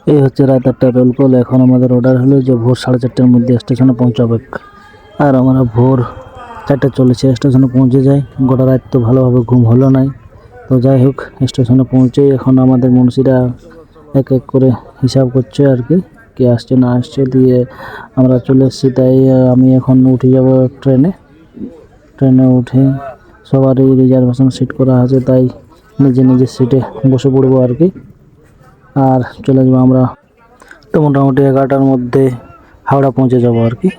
এই হচ্ছে রাত 8টা রোল কল। এখন আমাদের অর্ডার হলো যে ভোর 4:30টার মধ্যে স্টেশনে পৌঁছাবে। আর আমরা ভোর 4:40 স্টেশনে পৌঁছে যাই। গোটা রাত তো ভালোভাবে ঘুম হলো নাই। তো যাই হোক, স্টেশনে পৌঁছে এখন আমাদের মুন্সিরা এক এক করে হিসাব করছে আর কি, কে আসছে না আসছে। দিয়ে আমরা চলে এসেছি। তাই আমি এখন উঠে যাব ট্রেনে উঠে সবারই রিজার্ভেশন সিট করা আছে, তাই নিজে নিজের সিটে বসে পড়বো আর কি। আর চলে যাবো আমরা। তো মোটামুটি 11টার মধ্যে হাওড়া পৌঁছে যাবো আর কি।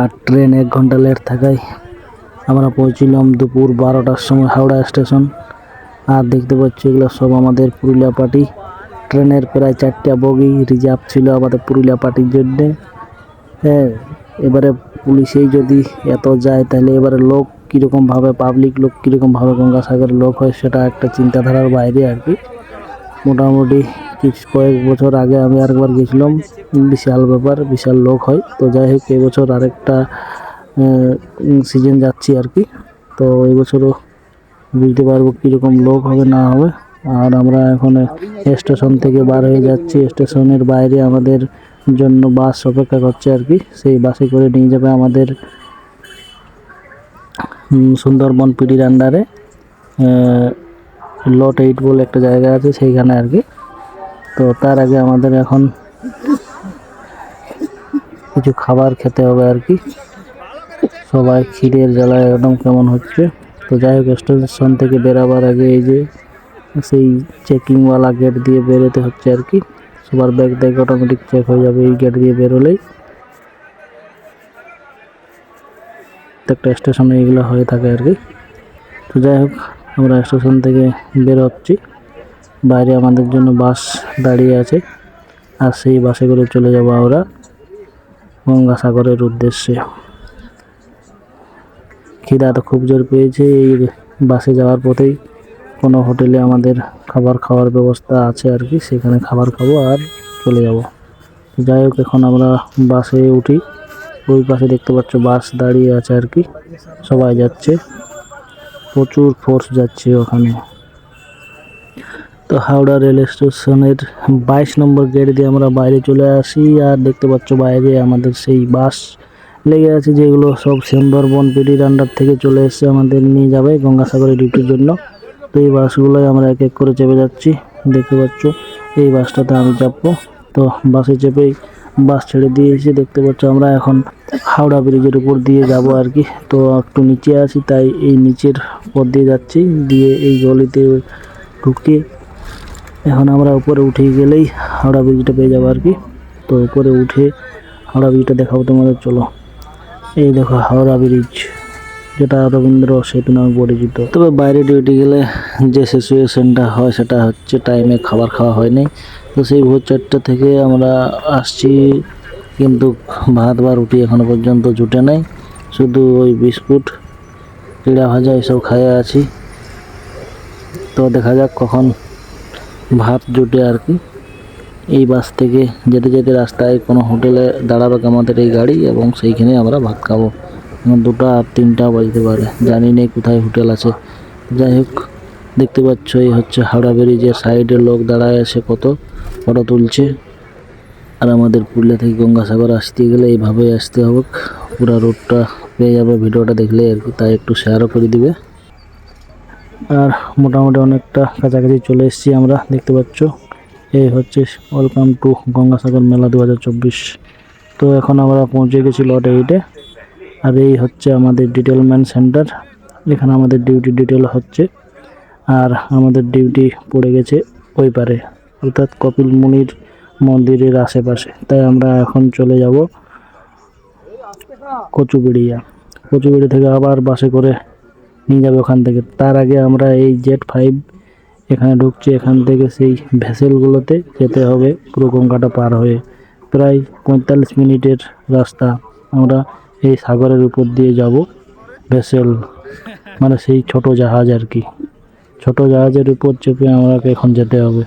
আর ট্রেন 1 ঘন্টা লেট থাকায় আমরা পৌঁছিলাম দুপুর 12টার সময় হাওড়া স্টেশন। আর দেখতে পাচ্ছি এগুলো সব আমাদের পুরুলিয়া পার্টি। ট্রেনের প্রায় 4টা বগি রিজার্ভ ছিল আমাদের পুরুলিয়া পার্টির জন্যে। হ্যাঁ, এবারে পুলিশেই যদি এত যায় তাহলে এবারে লোক কীরকমভাবে, পাবলিক লোক কীরকমভাবে গঙ্গাসাগরের লোক হয় সেটা একটা চিন্তাধারার বাইরে আর কি। মোটামুটি কয়েক বছর আগে আমি আরেকবার গেছিলাম, বিশাল ব্যাপার, বিশাল লোক হয়। তো যাই হোক, এবছর আরেকটা সিজন যাচ্ছি আর কি। তো এই বছরও বুঝতে পারবো কীরকম লোক হবে না হবে। আর আমরা এখন স্টেশন থেকে বার হয়ে যাচ্ছি। স্টেশনের বাইরে আমাদের জন্য বাস অপেক্ষা করছে আর কি। সেই বাসে করে নিয়ে যাবে আমাদের সুন্দরবন পিডির আন্ডারে লট 8 বলে একটা জায়গা আছে, সেইখানে আর কি। তো তার আগে আমাদের এখন কিছু খাবার খেতে হবে আর কি। সবাই খিদের জ্বালায় একদম কেমন হচ্ছে। তো যাই হোক, স্টেশন থেকে বেরাবার আগে এই যে সেই চেকিংওয়ালা গেট দিয়ে বেরোতে হচ্ছে আর কি। সবার ব্যাগ ট্যাগ অটোমেটিক চেক হয়ে যাবে এই গেট দিয়ে বেরোলেই। একটা স্টেশনে এগুলো হয়ে থাকে আর কি। তো যাই হোক, আমরা স্টেশন থেকে বেরোচ্ছি। বাইরে আমাদের জন্য বাস দাঁড়িয়ে আছে। আর সেই বাসে করে চলে যাব আমরা গঙ্গাসাগরের উদ্দেশ্যে। খিদা তো খুব জোর পেয়েছে। এই বাসে যাওয়ার পথেই কোনো হোটেলে আমাদের খাবার খাওয়ার ব্যবস্থা আছে আর কি, সেখানে খাবার খাবো আর চলে যাব। যাই হোক, এখন আমরা বাসে উঠি। ওই পাশে দেখতে পাচ্ছ বাস দাঁড়িয়ে আছে আর কি, সবাই যাচ্ছে, প্রচুর ফোর্স যাচ্ছে ওখানে। তো হাওড়া রেল স্টেশনের 22 নম্বর গেট দিয়ে আমরা বাইরে চলে আসি। আর দেখতে পাচ্ছ বাইরে আমাদের সেই বাস লেগে আছে, যেগুলো সব সুন্দরবন পিডির আন্ডার থেকে চলে এসে আমাদের নিয়ে যাবে গঙ্গাসাগরের ডিউটির জন্য। তো এই বাসগুলোই আমরা এক এক করে চেপে যাচ্ছি। দেখতে পাচ্ছ এই বাসটাতে আমি চাপবো। তো বাসে চেপেই বাস ছেড়ে দিয়েছি। দেখতে পাচ্ছ আমরা এখন হাওড়া ব্রিজের উপর দিয়ে যাব আর কি। তো একটু নিচে আছি, তাই এই নিচের পথ দিয়ে যাচ্ছি। দিয়ে এই গলিতে ঢুকে এখন আমরা উপরে উঠে গেলেই হাওড়া ব্রিজটা পেয়ে যাবো আর কি। তো উপরে উঠে হাওড়া ব্রিজটা দেখাবো তোমাদের, চলো। এই দেখো হাওড়া ব্রিজ, যেটা রবীন্দ্র সেতু নামে পরিচিত। তবে বাইরে ডিউটি গেলে যে সিচুয়েশনটা হয় সেটা হচ্ছে টাইমে খাবার খাওয়া হয়নি। তো সেই ভোর 4টা থেকে আমরা আসছি, কিন্তু ভাত বা রুটি এখনো পর্যন্ত জুটে নাই। শুধু ওই বিস্কুট, চিড়া ভাজা এসব খাইয়ে আছি। তো দেখা যাক কখন ভাত জুটে আর কি। এই বাস থেকে যেতে যেতে রাস্তায় কোনো হোটেলে দাঁড়াবে আমাদের এই গাড়ি, এবং সেইখানে আমরা ভাত খাবো। 2টা আর 3টা বাজতে পারে, জানি নেই কোথায় হোটেল আছে। যাই হোক, দেখতে পাচ্ছ এই হচ্ছে হাওড়া ব্রিজের সাইডে লোক দাঁড়ায় আছে, কত ফটো তুলছে। আর আমাদের পুরুলিয়া থেকে গঙ্গাসাগর আসতে গেলে এইভাবেই আসতে হবে। পুরো রোডটা পেয়ে যাবে ভিডিওটা দেখলে আর কি, তাই একটু শেয়ারও করে দিবে। আর মোটামুটি অনেকটা কাছাকাছি চলে এসেছি আমরা, দেখতে পাচ্ছ। এই হচ্ছে ওয়েলকাম টু গঙ্গাসাগর মেলা 2024। তো এখন আমরা পৌঁছে গেছি লট 8-এ। আর এই হচ্ছে আমাদের ডিটেলমেন্ট সেন্টার, এখানে আমাদের ডিউটি ডিটেল হচ্ছে। আর আমাদের ডিউটি পড়ে গেছে ওই পারে, অর্থাৎ কপিল মুনির মন্দিরের আশেপাশে। তাই আমরা এখন চলে যাব কচুবেড়ি থেকে আবার বাসে করে নিয়ে যাবে ওখান থেকে। তার আগে আমরা এই Z5 এখানে ঢুকছি। এখান থেকে সেই ভেসেলগুলোতে যেতে হবে পুরো গঙ্গাটা পার হয়ে। প্রায় 45 মিনিটের রাস্তা। আমরা এই সাগরের উপর দিয়ে যাব। ভেসেল মানে সেই ছোট জাহাজ আর কি, ছোট জাহাজের উপর চেপে আমাকে এখন যেতে হবে।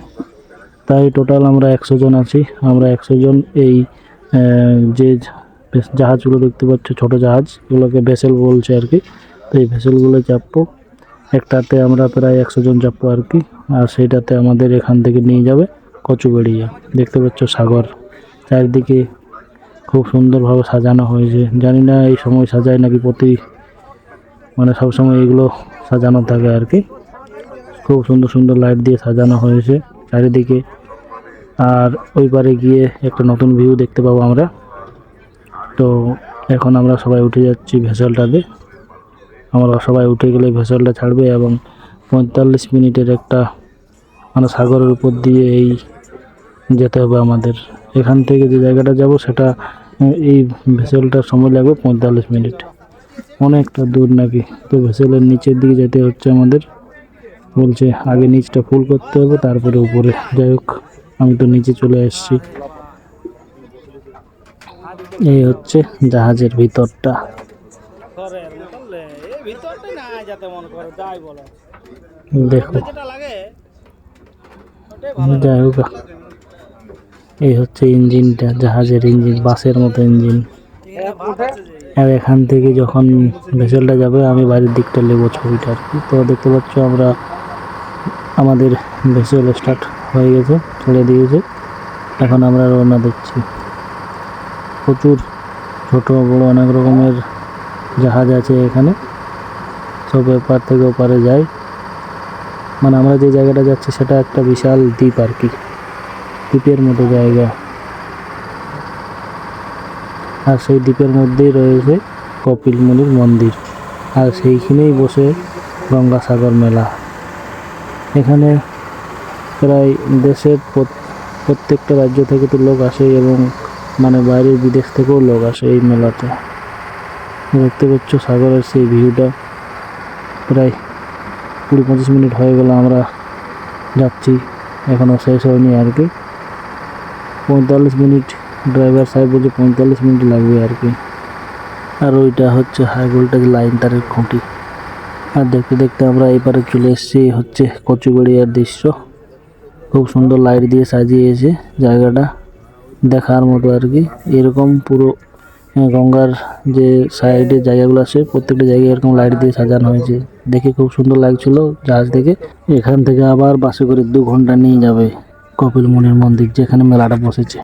তাই টোটাল আমরা 100 জন আছি। আমরা 100 জন এই যে জাহাজগুলো দেখতে পাচ্ছ, ছোট জাহাজ, এগুলোকে ভেসেল বলছে আর কি। তো এই ভেসেলগুলো চাপবো। একটাতে আমরা প্রায় 100 জন যাবো আর কি। আর সেইটাতে আমাদের এখান থেকে নিয়ে যাবে কচুবেড়িয়া। দেখতে পাচ্ছ সাগর, চারিদিকে খুব সুন্দরভাবে সাজানো হয়েছে। জানি না এই সময় সাজায় নাকি প্রতি মানে সবসময় এগুলো সাজানো থাকে আর কি। খুব সুন্দর সুন্দর লাইট দিয়ে সাজানো হয়েছে চারিদিকে। আর ওই পারে গিয়ে একটা নতুন ভিউ দেখতে পাবো আমরা। তো এখন আমরা সবাই উঠে যাচ্ছি ভেসেলটাতে। আমরা সবাই উঠে গেলে ভেসেলটা ছাড়বে এবং 45 মিনিটের একটা মানে সাগরের উপর দিয়ে এই যেতে হবে আমাদের। এখান থেকে যে জায়গাটা যাব সেটা এই ভেসেলটার সময় লাগবে 45 মিনিট, অনেকটা দূর নাকি। তো ভেসেলের নিচের দিকে যেতে হচ্ছে আমাদের, বলছে আগে নিচটা ফুল করতে হবে তারপরে উপরে। যাই হোক, আমি তো নিচে চলে এসেছি। এই হচ্ছে জাহাজের ভিতরটা। দেখো, যাই হোক, এই হচ্ছে ইঞ্জিনটা, জাহাজের ইঞ্জিন, বাসের মতো ইঞ্জিন। আর এখান থেকে যখন ভেসেলটা যাবে আমি বাড়ির দিকটা নেবো ছবিটা আর কি। তো দেখতে পাচ্ছ আমরা আমাদের ভেসেল স্টার্ট হয়ে গেছে, ছেড়ে দিয়েছে। এখন আমরা রওনা দিচ্ছি। প্রচুর ছোট বড় অনেক রকমের জাহাজ আছে এখানে, সব এপার থেকে ওপারে যায়। মানে আমরা যে জায়গাটা যাচ্ছি সেটা একটা বিশাল দ্বীপ আর কি, দ্বীপের মতো জায়গা। আর সেই দ্বীপের মধ্যেই রয়েছে কপিল মুনির মন্দির। আর সেইখানেই বসে গঙ্গাসাগর মেলা। এখানে প্রায় দেশের প্রত্যেকটা রাজ্য থেকে তো লোক আসে এবং মানে বাইরের বিদেশ থেকেও লোক আসে এই মেলাতে। দেখতে পাচ্ছ সাগরের সেই ভিউটা। প্রায় 20-25 মিনিট হয়ে গেল আমরা যাচ্ছি, এখনও শেষ হয়নি আর কি। 45 মিনিট ড্রাইভার সাহেব বলছে 45 মিনিট লাগবে আর কি। আর ওইটা হচ্ছে হাই ভোল্টেজ লাইন তারের খুঁটি। আর দেখতে দেখতে আমরা এপারে চলে এসেছি। হচ্ছে কচুবেড়িয়ার দৃশ্য, খুব সুন্দর লাইট দিয়ে সাজিয়েছে জায়গাটা, দেখার মতো আর কি। এরকম পুরো গঙ্গার যে সাইডে জায়গাগুলো আছে প্রত্যেকটা জায়গায় এরকম লাইট দিয়ে সাজানো হয়েছে, দেখে খুব সুন্দর লাগছিল জাহাজ থেকে। এখান থেকে আবার বাসে করে 2 ঘন্টা নিয়ে যাবে কপিল মুনির মন্দির, যেখানে মেলাটা বসেছে।